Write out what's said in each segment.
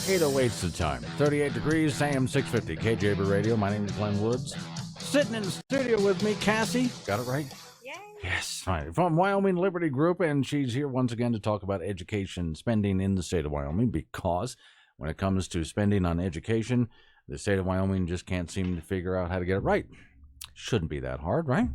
8:08's the time. 38 degrees, AM 650, KGAB Radio. My name is Glenn Woods. Sitting in the studio with me, Cassie. Got it right? Yay. Yes, fine. From Wyoming Liberty Group, and she's here once again to talk about education spending in the state of Wyoming, because when it comes to spending on education, the state of Wyoming just can't seem to figure out how to get it right. Shouldn't be that hard, right?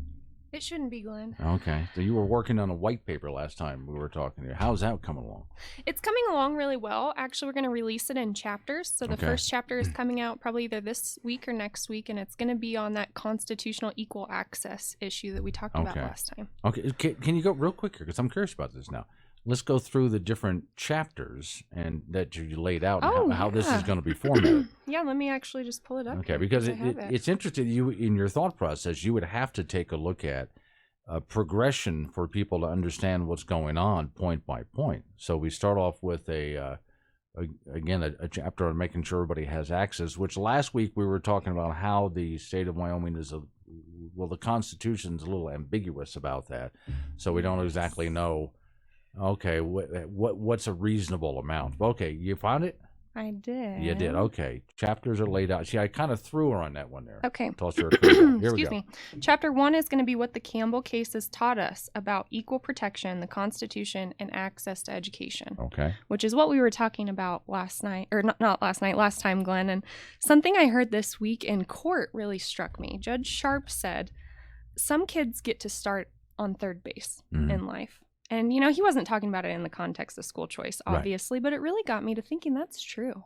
It shouldn't be, Glenn. Okay. So you were working on a white paper last time we were talking to you. How's that coming along? It's coming along really well. Actually, we're going to release it in chapters. So the first chapter is coming out probably either this week or next week, and it's going to be on that constitutional equal access issue that we talked about last time. Okay. Can you go real quick here? Because I'm curious about this now. Let's go through the different chapters and that you laid out and how this is going to be formatted. Yeah, let me actually just pull it up. Okay, because it's interesting. You, in your thought process, you would have to take a look at a progression for people to understand what's going on point by point. So we start off with a chapter on making sure everybody has access, which last week we were talking about how the state of Wyoming is the Constitution's a little ambiguous about that. So we don't exactly know. Okay, what's a reasonable amount? Okay, you found it? I did. You did. Okay. Chapters are laid out. See, I kind of threw her on that one there. Okay. Tossed her a curveball. Here we go. Excuse me. Chapter 1 is going to be what the Campbell case has taught us about equal protection, the Constitution, and access to education. Okay. Which is what we were talking about last night, or not last night, last time, Glenn. And something I heard this week in court really struck me. Judge Sharp said, some kids get to start on third base in life. And, you know, he wasn't talking about it in the context of school choice, obviously, but it really got me to thinking that's true.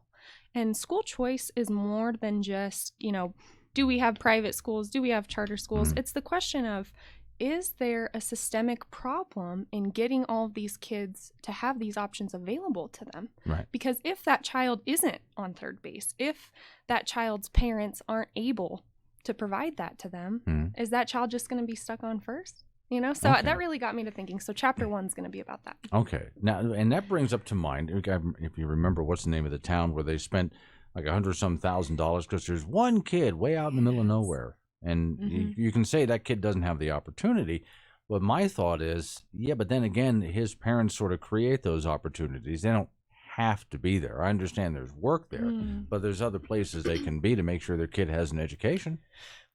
And school choice is more than just, you know, do we have private schools? Do we have charter schools? It's the question of, is there a systemic problem in getting all of these kids to have these options available to them? Right. Because if that child isn't on third base, if that child's parents aren't able to provide that to them, is that child just going to be stuck on first? You know, so that really got me to thinking. So chapter 1 is going to be about that. Okay. Now, and that brings up to mind, if you remember, what's the name of the town where they spent like $100,000 because there's one kid way out in the middle of nowhere. And you can say that kid doesn't have the opportunity. But my thought is, but then again, his parents sort of create those opportunities. They don't have to be there. I understand there's work there, but there's other places they can be to make sure their kid has an education.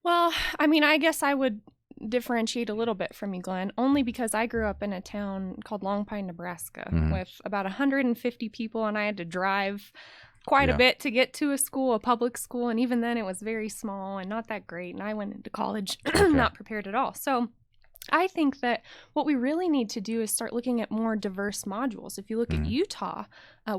Well, I mean, I guess I would differentiate a little bit from you, Glenn, only because I grew up in a town called Long Pine, Nebraska, with about 150 people, and I had to drive quite a bit to get to a public school, and even then it was very small and not that great, and I went into college not prepared at all. So I think that what we really need to do is start looking at more diverse modules. If you look at Utah,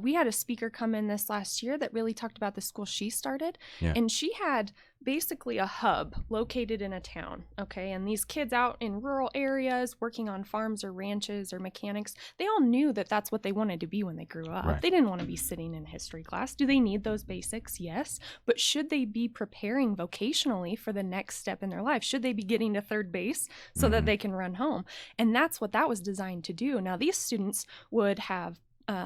we had a speaker come in this last year that really talked about the school she started, and she had basically a hub located in a town, okay? And these kids out in rural areas working on farms or ranches or mechanics, they all knew that that's what they wanted to be when they grew up. Right. They didn't want to be sitting in history class. Do they need those basics? Yes. But should they be preparing vocationally for the next step in their life? Should they be getting to third base so that they can run home? And that's what that was designed to do. Now, these students would have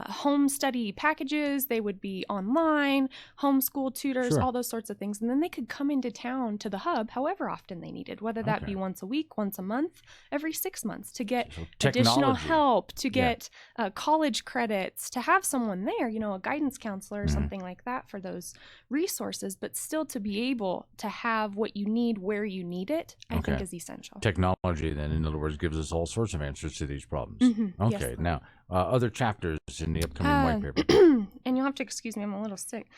home study packages, they would be online, homeschool tutors, all those sorts of things. And then they could come into town to the hub however often they needed, whether that be once a week, once a month, every 6 months, to get additional help, to get college credits, to have someone there, you know, a guidance counselor or something like that for those resources, but still to be able to have what you need where you need it, I think is essential. Technology, then, in other words, gives us all sorts of answers to these problems. Okay, yes, now, other chapters in the upcoming white paper. And you'll have to excuse me, I'm a little sick.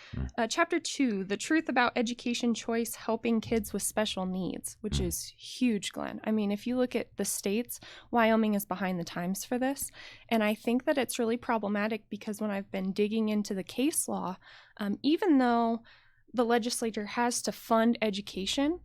Chapter 2, the truth about education choice helping kids with special needs, which is huge, Glenn. I mean, if you look at the states, Wyoming is behind the times for this. And I think that it's really problematic because when I've been digging into the case law, even though the legislature has to fund education,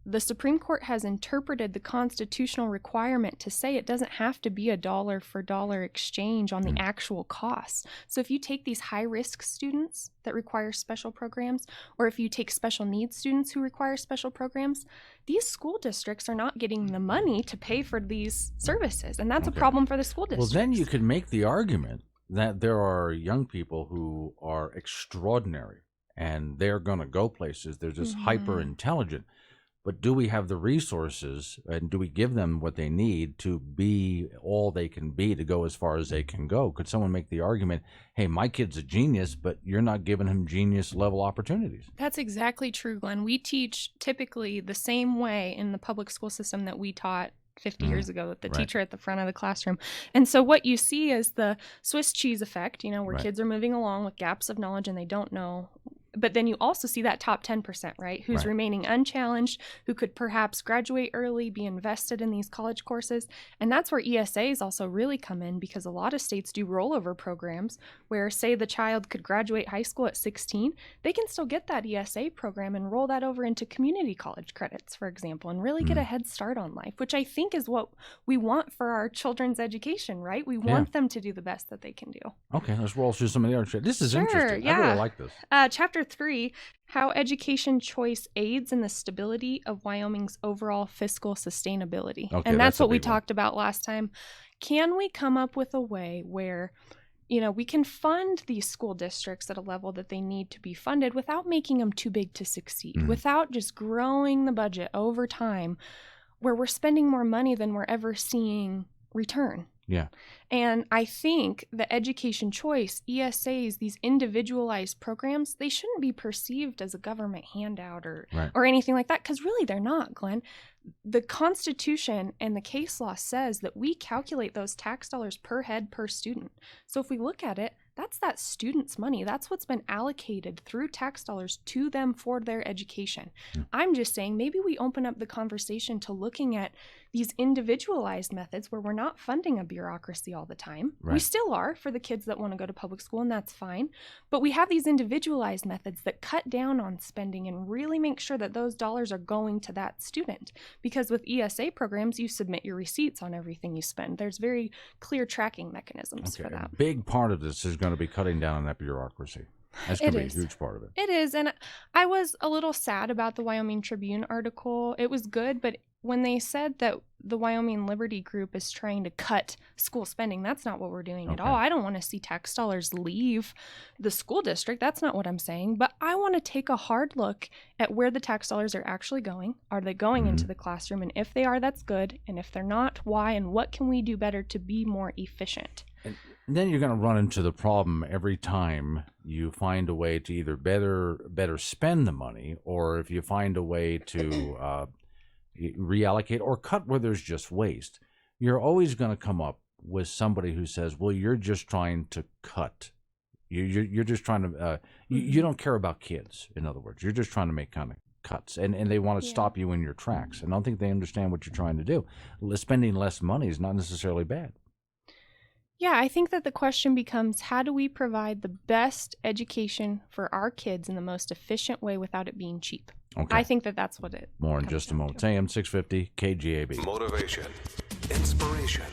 the Supreme Court has interpreted the constitutional requirement to say it doesn't have to be a dollar for dollar exchange on the actual costs. So if you take these high-risk students that require special programs, or if you take special needs students who require special programs, these school districts are not getting the money to pay for these services. And that's a problem for the school districts. Well, then you could make the argument that there are young people who are extraordinary and they're going to go places. They're just hyper intelligent. but do we have the resources and do we give them what they need to be all they can be, to go as far as they can go? Could someone make the argument, hey, my kid's a genius, but you're not giving him genius level opportunities? That's exactly true, Glenn. We teach typically the same way in the public school system that we taught 50 years ago, with the teacher at the front of the classroom. And so what you see is the Swiss cheese effect, where kids are moving along with gaps of knowledge and they don't know. But then you also see that top 10%, right? Who's remaining unchallenged, who could perhaps graduate early, be invested in these college courses. And that's where ESAs also really come in, because a lot of states do rollover programs where, say, the child could graduate high school at 16, they can still get that ESA program and roll that over into community college credits, for example, and really get a head start on life, which I think is what we want for our children's education, right? We want them to do the best that they can do. Okay, let's roll through some of the other shit. This is interesting. Yeah. I really like this. Chapter 3, how education choice aids in the stability of Wyoming's overall fiscal sustainability. Okay, and that's what we big one. talked about last time. Can we come up with a way where, we can fund these school districts at a level that they need to be funded without making them too big to succeed, without just growing the budget over time, where we're spending more money than we're ever seeing return? Yeah. And I think the education choice, ESAs, these individualized programs, they shouldn't be perceived as a government handout or anything like that, because really they're not, Glenn. The Constitution and the case law says that we calculate those tax dollars per head per student. So if we look at it, that's that student's money. That's what's been allocated through tax dollars to them for their education. I'm just saying maybe we open up the conversation to looking at these individualized methods where we're not funding a bureaucracy all the time. We still are for the kids that want to go to public school, and that's fine. But we have these individualized methods that cut down on spending and really make sure that those dollars are going to that student. Because with ESA programs, you submit your receipts on everything you spend. There's very clear tracking mechanisms for that. A big part of this is going to be cutting down on that bureaucracy. That's going to be a huge part of it. It is. And I was a little sad about the Wyoming Tribune article. It was good, but when they said that the Wyoming Liberty Group is trying to cut school spending, that's not what we're doing at all. I don't want to see tax dollars leave the school district. That's not what I'm saying. But I want to take a hard look at where the tax dollars are actually going. Are they going into the classroom? And if they are, that's good. And if they're not, why? And what can we do better to be more efficient? And then you're going to run into the problem every time you find a way to either better spend the money, or if you find a way to reallocate or cut where there's just waste. You're always going to come up with somebody who says, well, you're just trying to cut. You're just trying to, you don't care about kids, in other words. You're just trying to make kind of cuts, and they want to stop you in your tracks. And I don't think they understand what you're trying to do. Spending less money is not necessarily bad. Yeah, I think that the question becomes, how do we provide the best education for our kids in the most efficient way without it being cheap? Okay. I think that that's what it More in just a moment. It's AM 650 KGAB. Motivation, inspiration,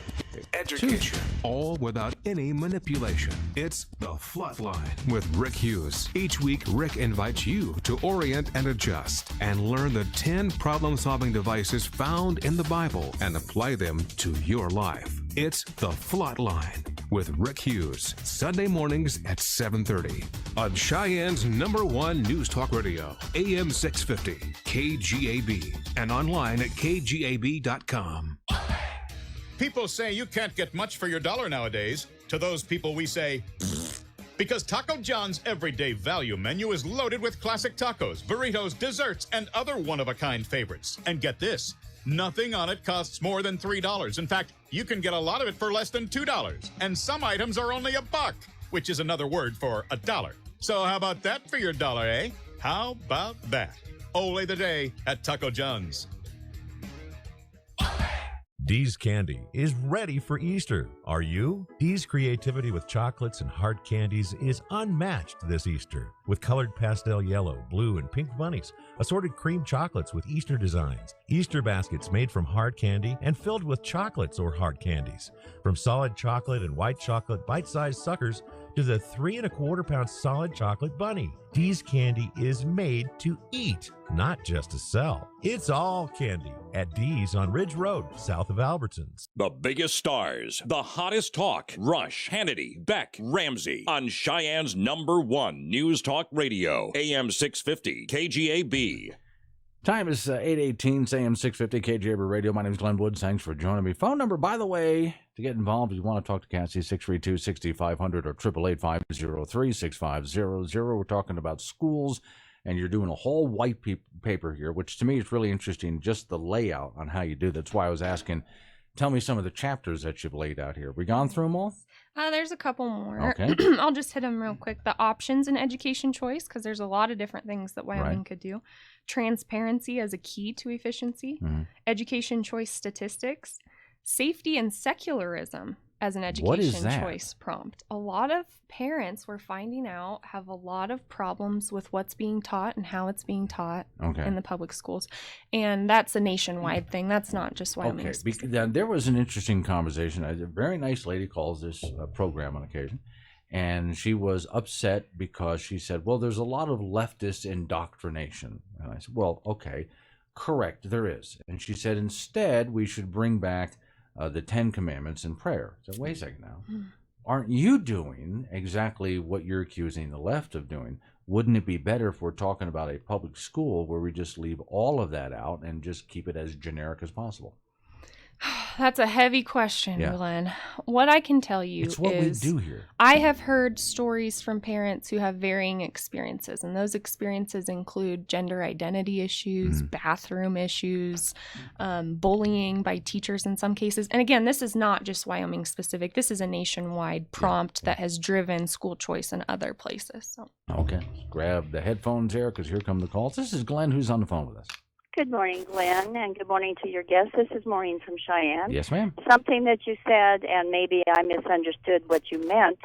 education, all without any manipulation. It's The Flatline with Rick Hughes. Each week, Rick invites you to orient and adjust and learn the 10 problem-solving devices found in the Bible and apply them to your life. It's The Flatline with Rick Hughes, Sunday mornings at 7:30 on Cheyenne's #1 news talk radio, AM 650 KGAB, and online at kgab.com. People say you can't get much for your dollar nowadays. To those people, we say, because Taco John's everyday value menu is loaded with classic tacos, burritos, desserts, and other one-of-a-kind favorites. And get this, nothing on it costs more than $3. In fact, you can get a lot of it for less than $2. And some items are only $1, which is another word for $1. So how about that for your dollar, eh? How about that? Ole the day at Taco John's. Dee's Candy is ready for Easter. Are you? Dee's creativity with chocolates and hard candies is unmatched this Easter. With colored pastel yellow, blue, and pink bunnies, assorted cream chocolates with Easter designs, Easter baskets made from hard candy and filled with chocolates or hard candies. From solid chocolate and white chocolate bite-sized suckers to the 3 1/4 pound solid chocolate bunny. Dee's Candy is made to eat, not just to sell. It's all candy at Dee's on Ridge Road, south of Albertsons. The biggest stars, the hottest talk, Rush, Hannity, Beck, Ramsey on Cheyenne's #1 news talk radio, AM 650 KGAB. Time is 8:18, AM 650 KGAB Radio. My name is Glenn Woods. Thanks for joining me. Phone number, by the way, to get involved, if you want to talk to Cassie, 632-6500 or 888-503-6500. We're talking about schools, and you're doing a whole white paper here, which to me is really interesting, just the layout on how you do. That's why I was asking, tell me some of the chapters that you've laid out here. We gone through them all? There's a couple more. Okay. I'll just hit them real quick. The options in education choice, because there's a lot of different things that Wyoming could do. Transparency as a key to efficiency. Education choice statistics. Safety and secularism as an education choice prompt. A lot of parents, we're finding out, have a lot of problems with what's being taught and how it's being taught in the public schools. And that's a nationwide thing. That's not just Wyoming. Okay. There was an interesting conversation. A very nice lady calls this program on occasion. And she was upset because she said, well, there's a lot of leftist indoctrination. And I said, well, okay, correct, there is. And she said, instead, we should bring back the 10 Commandments and prayer. So wait a second now. Aren't you doing exactly what you're accusing the left of doing? Wouldn't it be better if we're talking about a public school where we just leave all of that out and just keep it as generic as possible? That's a heavy question, Glenn. What I can tell you it's what is we do here. I have heard stories from parents who have varying experiences, and those experiences include gender identity issues, bathroom issues, bullying by teachers in some cases. And again, this is not just Wyoming specific. This is a nationwide prompt that has driven school choice in other places. So. Okay. Grab the headphones here because here come the calls. This is Glenn who's on the phone with us. Good morning, Glenn, and good morning to your guest. This is Maureen from Cheyenne. Yes, ma'am. Something that you said, and maybe I misunderstood what you meant,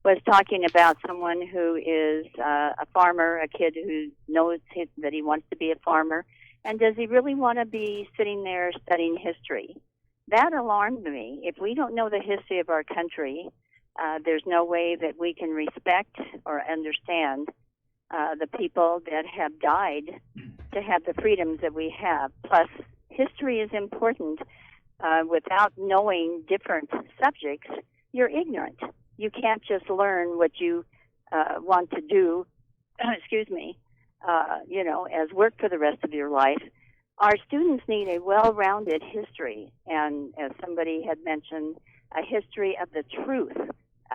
was talking about someone who is a farmer, a kid who knows that he wants to be a farmer, and does he really want to be sitting there studying history? That alarmed me. If we don't know the history of our country, there's no way that we can respect or understand the people that have died to have the freedoms that we have. Plus, history is important. Without knowing different subjects, you're ignorant. You can't just learn what you want to do, as work for the rest of your life. Our students need a well-rounded history, and as somebody had mentioned, a history of the truth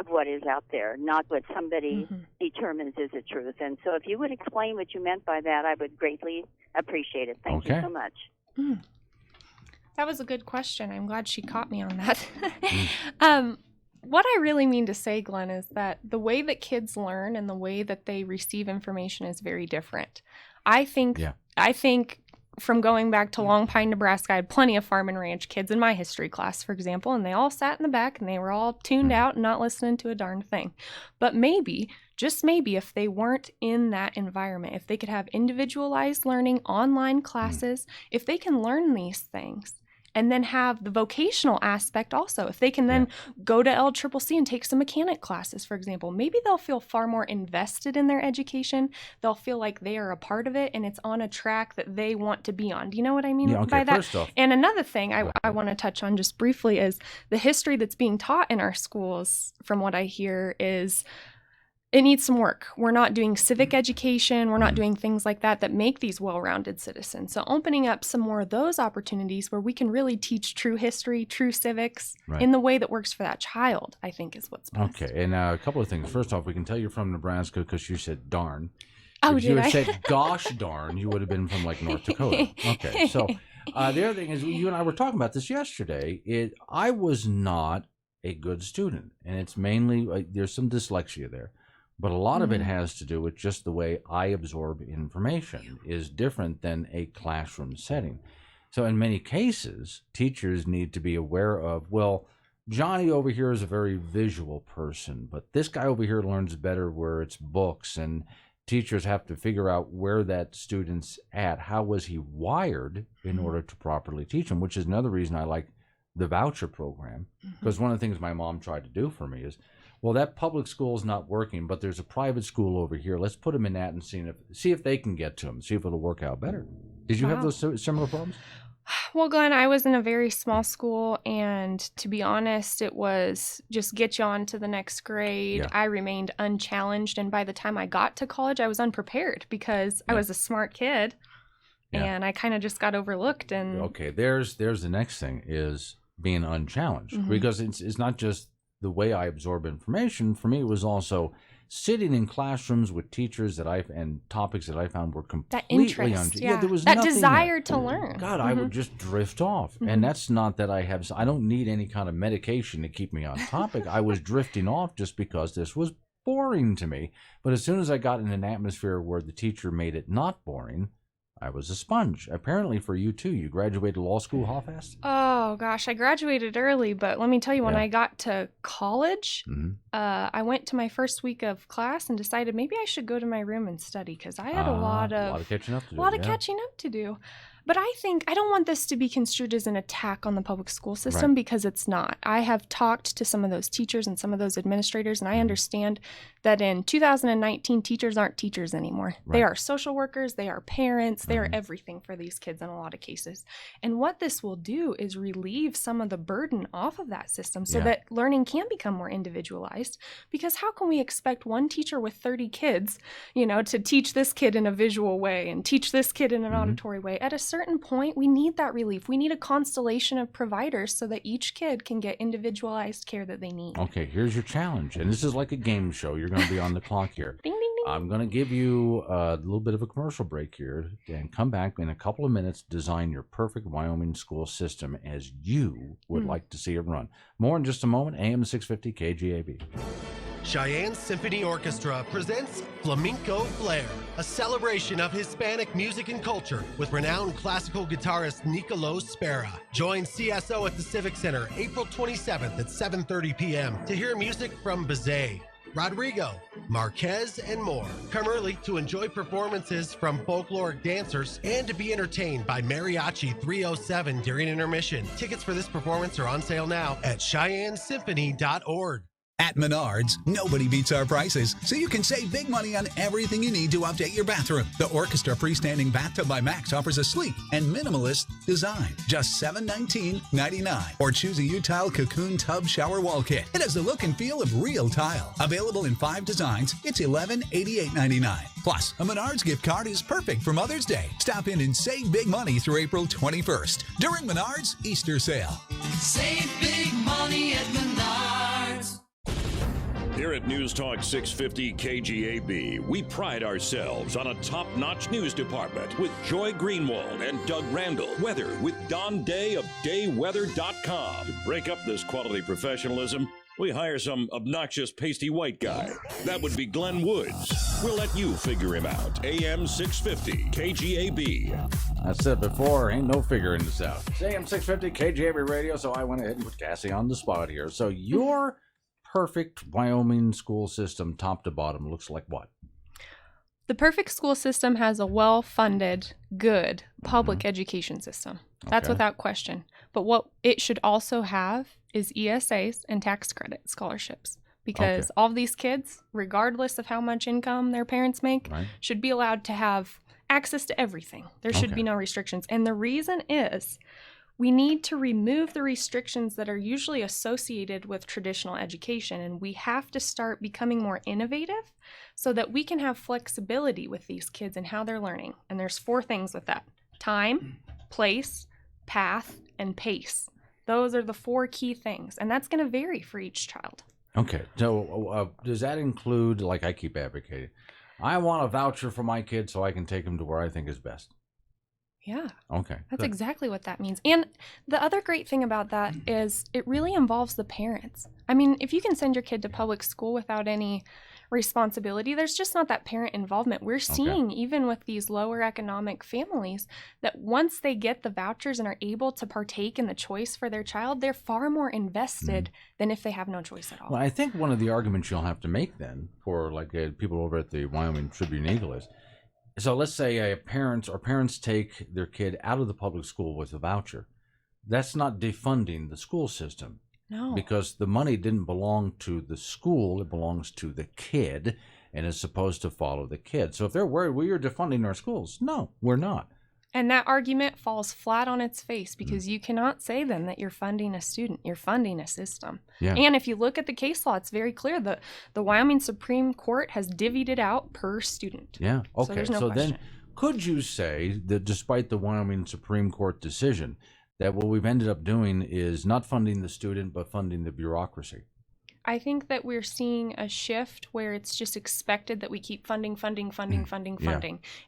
of what is out there, not what somebody determines is the truth. And so if you would explain what you meant by that, I would greatly appreciate it. Thank you so much. That was a good question. I'm glad she caught me on that. What I really mean to say, Glenn, is that the way that kids learn and the way that they receive information is very different. I think from going back to Long Pine, Nebraska, I had plenty of farm and ranch kids in my history class, for example, and they all sat in the back and they were all tuned out and not listening to a darn thing. But maybe, just maybe, if they weren't in that environment, if they could have individualized learning, online classes, if they can learn these things, and then have the vocational aspect also. If they can then go to LCCC and take some mechanic classes, for example, maybe they'll feel far more invested in their education. They'll feel like they are a part of it and it's on a track that they want to be on. Do you know what I mean by that? First off, and another thing I want to touch on just briefly is the history that's being taught in our schools, from what I hear, is it needs some work. We're not doing civic education. We're not doing things like that make these well-rounded citizens. So opening up some more of those opportunities where we can really teach true history, true civics in the way that works for that child, I think is what's best. Okay, and a couple of things. First off, we can tell you're from Nebraska because you said darn. Oh, if you had said gosh darn, you would have been from like North Dakota. Okay, so the other thing is, you and I were talking about this yesterday. I was not a good student, and it's mainly, there's some dyslexia there. But a lot of it has to do with just the way I absorb information is different than a classroom setting. So in many cases, teachers need to be aware of, well, Johnny over here is a very visual person, but this guy over here learns better where it's books, and teachers have to figure out where that student's at. How was he wired in order to properly teach him, which is another reason I like the voucher program, because one of the things my mom tried to do for me is, well, that public school is not working, but there's a private school over here. Let's put them in that and see if they can get to them, see if it'll work out better. Did you have those similar problems? Well, Glenn, I was in a very small school, and to be honest, it was just get you on to the next grade. Yeah. I remained unchallenged, and by the time I got to college, I was unprepared because I was a smart kid. and I kind of just got overlooked. And okay, there's the next thing is being unchallenged, because it's not just the way I absorb information. For me, it was also sitting in classrooms with teachers and topics that I found were completely that interest, there was that nothing desire there. to learn. God, I would just drift off, and that's not that I don't need any kind of medication to keep me on topic. I was drifting off just because this was boring to me. But as soon as I got in an atmosphere where the teacher made it not boring, I was a sponge. Apparently for you too. You graduated law school how fast? Oh gosh, I graduated early, but let me tell you, when I got to college, I went to my first week of class and decided maybe I should go to my room and study, because I had a lot of catching up to do. Catching up to do. But I don't want this to be construed as an attack on the public school system, because it's not. I have talked to some of those teachers and some of those administrators, and I understand that in 2019, teachers aren't teachers anymore. They are social workers, they are parents, they are everything for these kids in a lot of cases. And what this will do is relieve some of the burden off of that system so that learning can become more individualized. Because how can we expect one teacher with 30 kids, to teach this kid in a visual way and teach this kid in an auditory way? At a certain point, we need that relief. We need a constellation of providers so that each kid can get individualized care that they need. Okay, here's your challenge. And this is like a game show. You're going to be on the clock here. Ding, ding, ding. I'm going to give you a little bit of a commercial break here and come back in a couple of minutes, design your perfect Wyoming school system as you would like to see it run. More in just a moment. AM 650 KGAB. Cheyenne Symphony Orchestra presents Flamenco Flair, a celebration of Hispanic music and culture with renowned classical guitarist Nicolo Spera. Join CSO at the Civic Center April 27th at 7:30 p.m. to hear music from Bizet, Rodrigo, Marquez, and more. Come early to enjoy performances from folkloric dancers and to be entertained by Mariachi 307 during intermission. Tickets for this performance are on sale now at CheyenneSymphony.org. At Menards, nobody beats our prices, so you can save big money on everything you need to update your bathroom. The Orchestra Freestanding Bathtub by Max offers a sleek and minimalist design, just $719.99. Or choose a U-Tile Cocoon Tub Shower Wall Kit. It has the look and feel of real tile. Available in 5 designs, it's $1188.99. Plus, a Menards gift card is perfect for Mother's Day. Stop in and save big money through April 21st during Menards Easter Sale. Save big money at Menards. Here at News Talk 650 KGAB, we pride ourselves on a top-notch news department with Joy Greenwald and Doug Randall. Weather with Don Day of dayweather.com. To break up this quality professionalism, we hire some obnoxious, pasty white guy. That would be Glenn Woods. We'll let you figure him out. AM 650 KGAB. I said before, ain't no figuring this out. It's AM 650 KGAB radio, so I went ahead and put Cassie on the spot here. So your perfect Wyoming school system, top to bottom, looks like what? The perfect school system has a well-funded, good public education system. That's without question. But what it should also have is ESAs and tax credit scholarships. Because all of these kids, regardless of how much income their parents make, should be allowed to have access to everything. There should be no restrictions. And the reason is we need to remove the restrictions that are usually associated with traditional education, and we have to start becoming more innovative so that we can have flexibility with these kids and how they're learning. And there's 4 things with that: time, place, path, and pace. Those are the 4 key things, and that's going to vary for each child. Okay, so does that include, like I keep advocating, I want a voucher for my kid so I can take him to where I think is best? Yeah. Okay. That's exactly what that means. And the other great thing about that is it really involves the parents. I mean, if you can send your kid to public school without any responsibility, there's just not that parent involvement. We're seeing, even with these lower economic families, that once they get the vouchers and are able to partake in the choice for their child, they're far more invested than if they have no choice at all. Well, I think one of the arguments you'll have to make then for people over at the Wyoming Tribune-Eagle is, so let's say parents take their kid out of the public school with a voucher. That's not defunding the school system. No. Because the money didn't belong to the school, it belongs to the kid and is supposed to follow the kid. So if they're worried we are defunding our schools, no, we're not. And that argument falls flat on its face because you cannot say then that you're funding a student, you're funding a system. Yeah. And if you look at the case law, it's very clear that the Wyoming Supreme Court has divvied it out per student. Yeah. Okay. So there's no so question. then Could you say that despite the Wyoming Supreme Court decision, that what we've ended up doing is not funding the student, but funding the bureaucracy? I think that we're seeing a shift where it's just expected that we keep funding.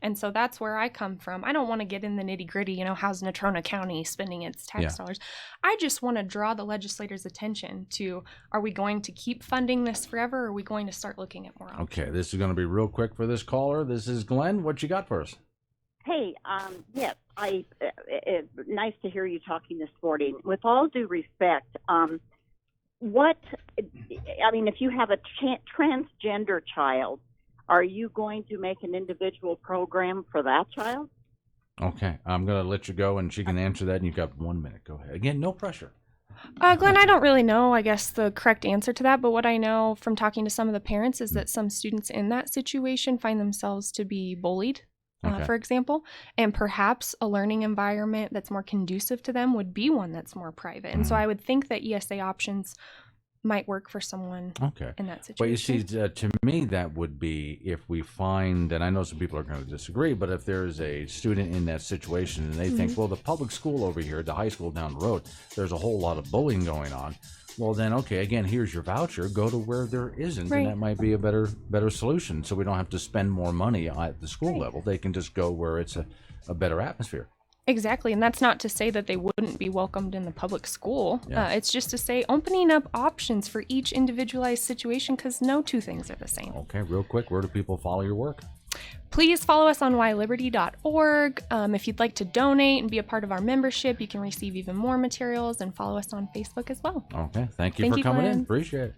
And so that's where I come from. I don't want to get in the nitty gritty, how's Natrona County spending its tax dollars? I just want to draw the legislators' attention to, are we going to keep funding this forever, or are we going to start looking at more options? Okay, this is going to be real quick for this caller. This is Glenn. What you got for us? Hey, yes, nice to hear you talking this morning. With all due respect, if you have a transgender child, are you going to make an individual program for that child? Okay, I'm going to let you go, and she can answer that, and you've got 1 minute. Go ahead. Again, no pressure. Glenn, I don't really know, I guess, the correct answer to that, but what I know from talking to some of the parents is that some students in that situation find themselves to be bullied, for example, and perhaps a learning environment that's more conducive to them would be one that's more private. And so I would think that ESA options might work for someone in that situation. But you see, to me, that would be if we find, and I know some people are going to disagree, but if there's a student in that situation and they think, well, the public school over here, the high school down the road, there's a whole lot of bullying going on. Well, then, okay, again, here's your voucher. Go to where there isn't, and that might be a better solution. So we don't have to spend more money at the school level. They can just go where it's a better atmosphere. Exactly, and that's not to say that they wouldn't be welcomed in the public school. It's just to say opening up options for each individualized situation, because no two things are the same. Okay, real quick, where do people follow your work? Please follow us on yliberty.org. If you'd like to donate and be a part of our membership, you can receive even more materials, and follow us on Facebook as well. Okay, thank you for coming in. Appreciate it.